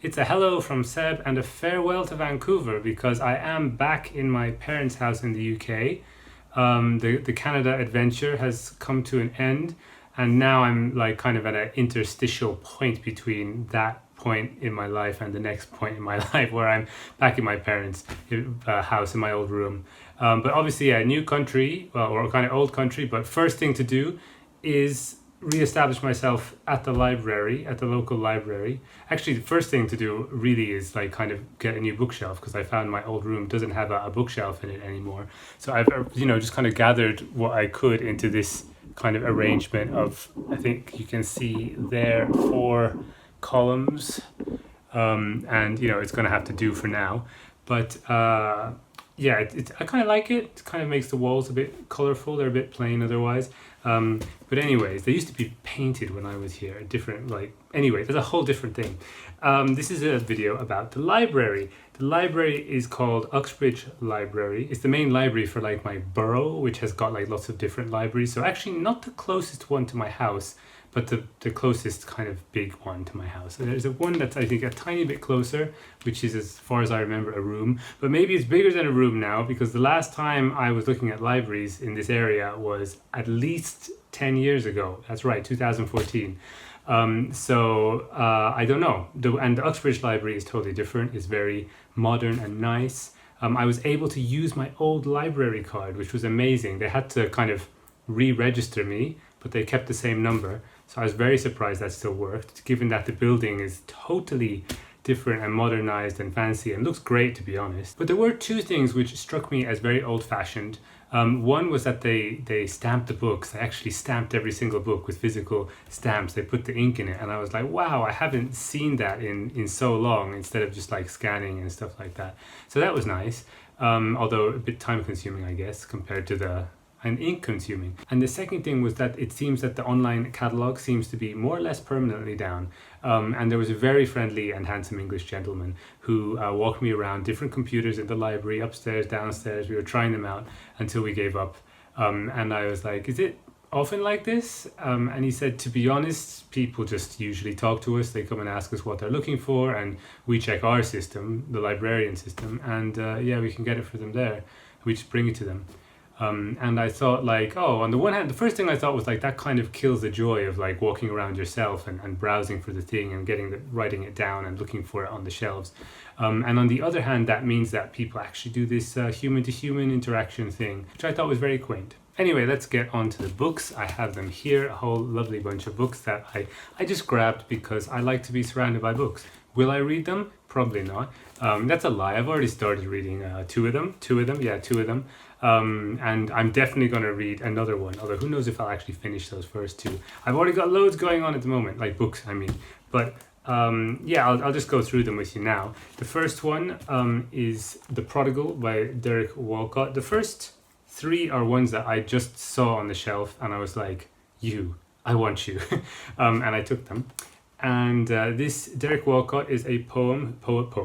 It's a hello from Seb and a farewell to Vancouver because I am back in my parents' house in the UK. The Canada adventure has come to an end, and now I'm like kind of at an interstitial point between that point in my life and the next point in my life where I'm back in my parents' house in my old room. But obviously, a new country, well, or kind of old country, but first thing to do is re-establish myself at the library, at the local library. Actually, the first thing to do really is like kind of get a new bookshelf because I found my old room doesn't have a bookshelf in it anymore. So I've just kind of gathered what I could into this kind of arrangement of, I think you can see there, 4 columns, and it's going to have to do for now. But yeah, I kind of like it. It kind of makes the walls a bit colorful. They're a bit plain otherwise. But anyways, they used to be painted when I was here. Anyway, there's a whole different thing. This is a video about the library. The library is called Uxbridge Library. It's the main library for like my borough, which has got like lots of different libraries. So actually not the closest one to my house, but the closest kind of big one to my house. So there's one that's, I think, a tiny bit closer, which is, as far as I remember, a room. But maybe it's bigger than a room now, because the last time I was looking at libraries in this area was at least 10 years ago. That's right, 2014. I don't know. And the Uxbridge Library is totally different. It's very modern and nice. I was able to use my old library card, which was amazing. They had to kind of re-register me, but they kept the same number. So I was very surprised that still worked, given that the building is totally different and modernized and fancy and looks great, to be honest. But there were 2 things which struck me as very old-fashioned. One was that they stamped the books. They actually stamped every single book with physical stamps. They put the ink in it, and I was like, wow, I haven't seen that in so long, instead of just like scanning and stuff like that. So that was nice, although a bit time-consuming, I guess, compared to and ink consuming. And the second thing was that it seems that the online catalogue seems to be more or less permanently down. And there was a very friendly and handsome English gentleman who walked me around different computers in the library, upstairs, downstairs. We were trying them out until we gave up. And I was like, is it often like this? And he said, to be honest, people just usually talk to us. They come and ask us what they're looking for, and we check our system, the librarian system, and yeah, we can get it for them there. We just bring it to them. And I thought, like, oh, on the one hand, the first thing I thought was like, that kind of kills the joy of like walking around yourself and browsing for the thing and writing it down and looking for it on the shelves. And on the other hand, that means that people actually do this human to human interaction thing, which I thought was very quaint. Anyway, let's get on to the books. I have them here, a whole lovely bunch of books that I just grabbed because I like to be surrounded by books. Will I read them? Probably not. That's a lie. I've already started reading 2 of them. 2 of them, yeah, 2 of them. And I'm definitely going to read another one, although who knows if I'll actually finish those first 2. I've already got loads going on at the moment, like books, I mean. But yeah, I'll just go through them with you now. The first one is The Prodigal by Derek Walcott. The first 3 are ones that I just saw on the shelf, and I was like, I want you. And I took them. And this Derek Walcott is a poem.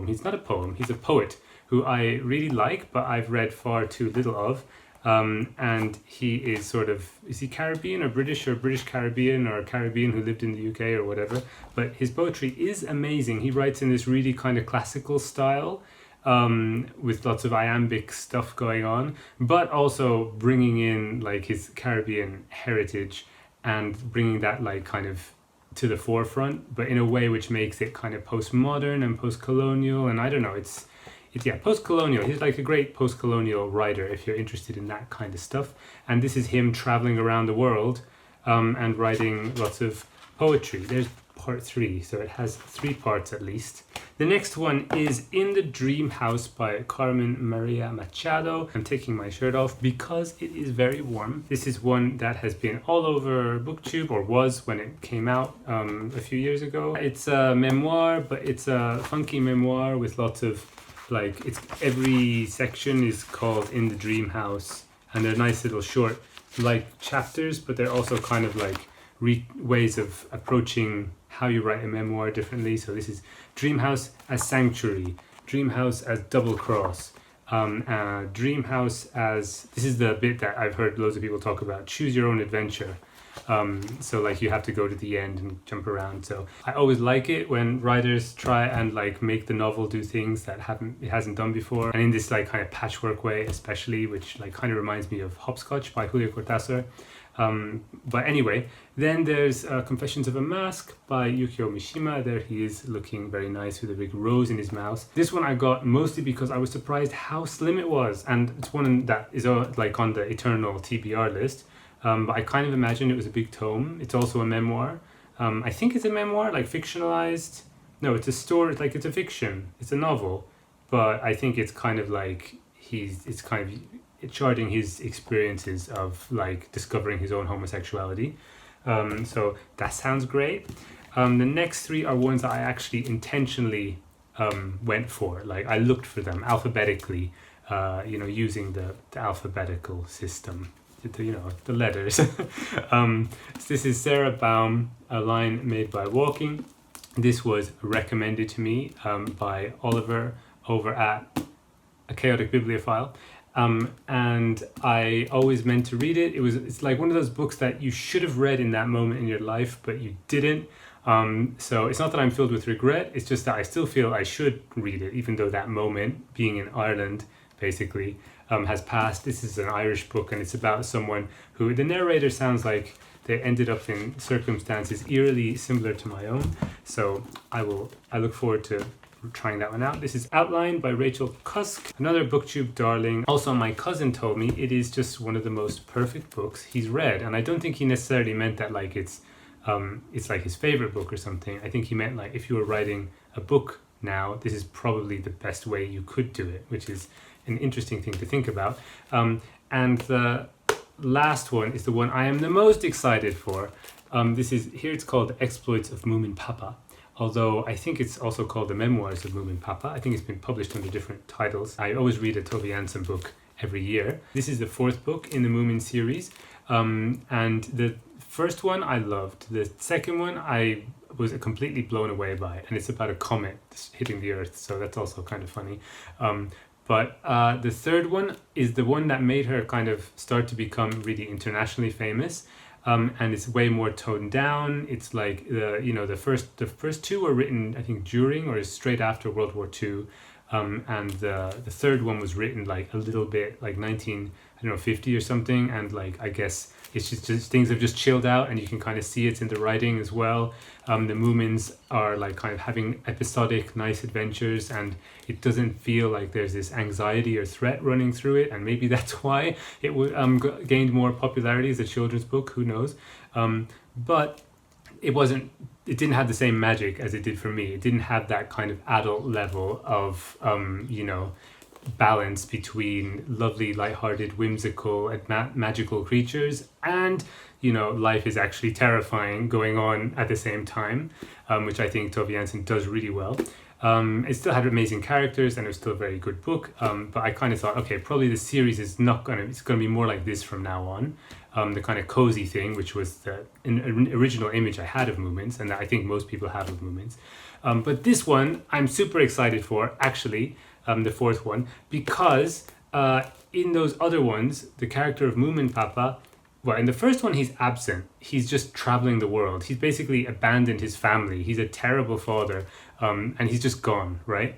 He's not a poem, he's a poet who I really like, but I've read far too little of. And he is is he Caribbean or British Caribbean, or Caribbean who lived in the UK or whatever. But his poetry is amazing. He writes in this really kind of classical style, with lots of iambic stuff going on, but also bringing in like his Caribbean heritage and bringing that like kind of to the forefront, but in a way which makes it kind of postmodern and post-colonial. And I don't know, it's post-colonial. He's like a great post-colonial writer if you're interested in that kind of stuff. And this is him traveling around the world and writing lots of poetry. There's part 3, so it has 3 parts at least. The next one is In the Dream House by Carmen Maria Machado. I'm taking my shirt off because it is very warm. This is one that has been all over BookTube, or was when it came out a few years ago. It's a memoir, but it's a funky memoir with lots of every section is called In the Dream House, and they're nice little short like chapters, but they're also kind of like ways of approaching how you write a memoir differently. So this is Dream House as Sanctuary, Dream House as Double Cross, Dream House as, this is the bit that I've heard loads of people talk about, Choose Your Own Adventure. So like you have to go to the end and jump around. So I always like it when writers try and like make the novel do things that it hasn't done before, and in this like kind of patchwork way, especially, which like kind of reminds me of Hopscotch by Julio Cortázar. But anyway, then there's Confessions of a Mask by Yukio Mishima. There he is looking very nice with a big rose in his mouth. This one I got mostly because I was surprised how slim it was, and it's one that is like on the eternal TBR list. But I kind of imagined it was a big tome. It's also a memoir. I think it's a memoir, like fictionalized. No, it's a story, like it's a fiction. It's a novel, but I think it's kind of like it's kind of charting his experiences of like discovering his own homosexuality. So that sounds great. The next three are ones that I actually intentionally went for. Like I looked for them alphabetically, using the alphabetical system, the letters. So this is Sarah Baum, A Line Made by Walking. This was recommended to me by Oliver over at A Chaotic Bibliophile. And I always meant to read it. It's like one of those books that you should have read in that moment in your life, but you didn't. So it's not that I'm filled with regret. It's just that I still feel I should read it, even though that moment, being in Ireland, basically, has passed. This is an Irish book, and it's about someone who the narrator sounds like they ended up in circumstances eerily similar to my own. So I look forward to trying that one out. This is Outline by Rachel Cusk, another booktube darling. Also, my cousin told me it is just one of the most perfect books he's read, and I don't think he necessarily meant that like it's like his favorite book or something. I think he meant like if you were writing a book now, this is probably the best way you could do it, which is an interesting thing to think about. And the last one is the one I am the most excited for. It's called Exploits of Moomin Papa. Although I think it's also called The Memoirs of Moomin Papa. I think it's been published under different titles. I always read a Tove Jansson book every year. This is the fourth book in the Moomin series. And the first one I loved. The second one I was completely blown away by. And it's about a comet hitting the earth. So that's also kind of funny. But the third one is the one that made her kind of start to become really internationally famous. And it's way more toned down. It's like the first two were written I think during or straight after World War II, and the third one was written like a little bit like 1950 or something, and like I guess it's just things have just chilled out, and you can kind of see it in the writing as well. The Moomins are like kind of having episodic nice adventures, and it doesn't feel like there's this anxiety or threat running through it, and maybe that's why it gained more popularity as a children's book, who knows. But it didn't have the same magic as it did for me. It didn't have that kind of adult level of balance between lovely, lighthearted, whimsical, and magical creatures and life is actually terrifying going on at the same time, which I think Tove Jansson does really well. It still had amazing characters and it was still a very good book, but I kind of thought, okay, probably the series is it's going to be more like this from now on. The kind of cozy thing, which was the original image I had of Moomins, and that I think most people have of Moomins. But this one I'm super excited for, actually, the fourth one, because in those other ones, the character of Moomin Papa, well, in the first one, he's absent. He's just traveling the world. He's basically abandoned his family. He's a terrible father, and he's just gone, right?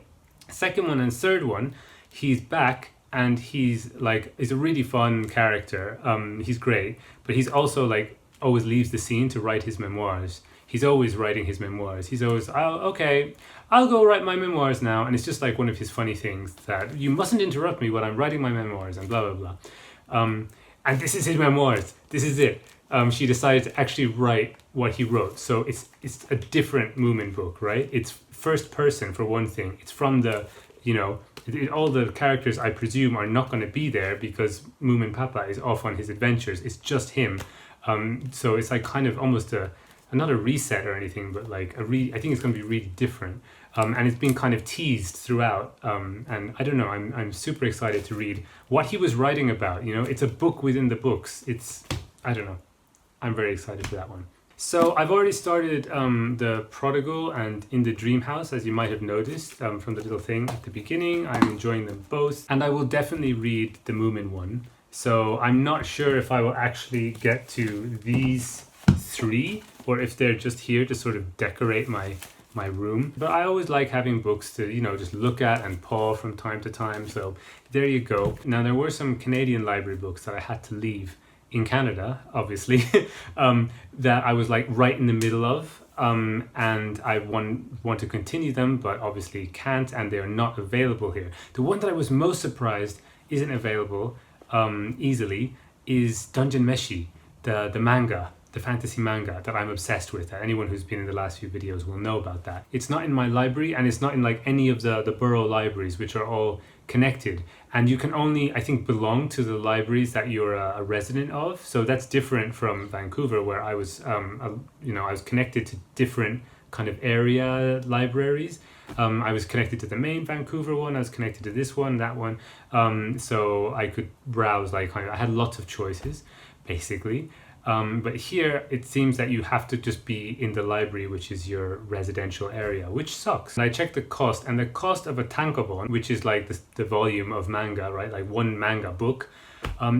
Second one and third one, he's back, and he's a really fun character. He's great, but he's also like always leaves the scene to write his memoirs. He's always writing his memoirs. He's always, I'll go write my memoirs now. And it's just like one of his funny things that you mustn't interrupt me when I'm writing my memoirs and blah, blah, blah. And this is his memoirs. This is it. She decided to actually write what he wrote. So it's a different Moomin book, right? It's first person for one thing. It's from the, all the characters I presume are not going to be there because Moomin Papa is off on his adventures. It's just him. So it's like kind of almost not a reset or anything, but like I think it's going to be really different. And it's been kind of teased throughout. And I don't know, I'm super excited to read what he was writing about. It's a book within the books. I don't know. I'm very excited for that one. So I've already started The Prodigal and In the Dream House, as you might have noticed from the little thing at the beginning. I'm enjoying them both. And I will definitely read the Moomin one. So I'm not sure if I will actually get to these 3, or if they're just here to sort of decorate my room. But I always like having books to, you know, just look at and paw from time to time. So there you go. Now, there were some Canadian library books that I had to leave in Canada, obviously, that I was like right in the middle of. And I want to continue them, but obviously can't, and they are not available here. The one that I was most surprised isn't available easily is Dungeon Meshi, the manga, the fantasy manga that I'm obsessed with. Anyone who's been in the last few videos will know about that. It's not in my library, and it's not in like any of the borough libraries, which are all connected, and you can only, I think, belong to the libraries that you're a resident of. So that's different from Vancouver, where I was I was connected to different kind of area libraries. I was connected to the main Vancouver one, I was connected to this one, that one, so I could browse, like I had lots of choices basically. But here it seems that you have to just be in the library, which is your residential area, which sucks. And I checked the cost, and the cost of a tankobon, which is like the volume of manga, right? Like one manga book,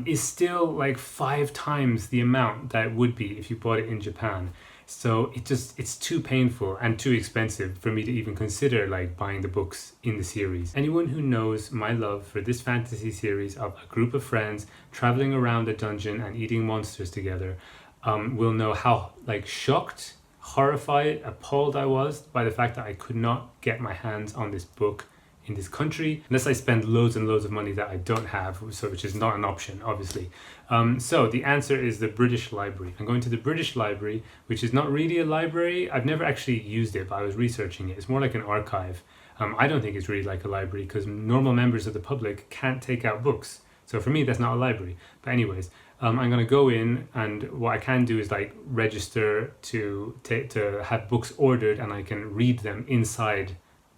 is still like 5 times the amount that it would be if you bought it in Japan. So it's too painful and too expensive for me to even consider like buying the books in the series. Anyone who knows my love for this fantasy series of a group of friends traveling around a dungeon and eating monsters together will know how like shocked, horrified, appalled I was by the fact that I could not get my hands on this book in this country unless I spend loads and loads of money that I don't have, so which is not an option, obviously. So the answer is the British Library. I'm going to the British Library, which is not really a library. I've never actually used it, but I was researching it. It's more like an archive. I don't think it's really like a library because normal members of the public can't take out books. So for me, that's not a library. But anyways, I'm going to go in, and what I can do is like register to have books ordered, and I can read them inside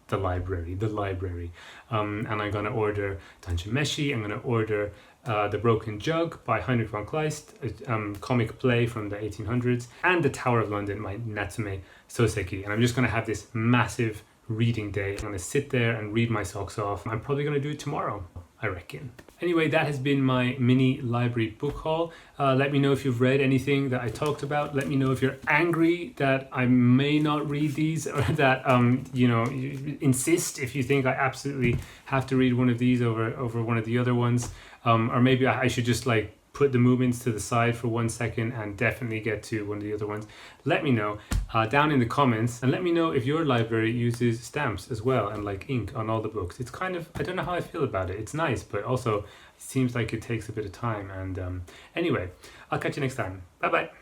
the library. And I'm going to order Dungeon Meshi. I'm going to order The Broken Jug by Heinrich von Kleist, a comic play from the 1800s, and The Tower of London by Natsume Soseki. And I'm just going to have this massive reading day. I'm going to sit there and read my socks off. I'm probably going to do it tomorrow, I reckon. Anyway, that has been my mini library book haul. Let me know if you've read anything that I talked about. Let me know if you're angry that I may not read these, or that you insist if you think I absolutely have to read one of these over one of the other ones, or maybe I should just like put the movements to the side for 1 second and definitely get to one of the other ones. Let me know down in the comments, and let me know if your library uses stamps as well and like ink on all the books. It's kind of, I don't know how I feel about it. It's nice, but also it seems like it takes a bit of time. And anyway, I'll catch you next time. Bye bye.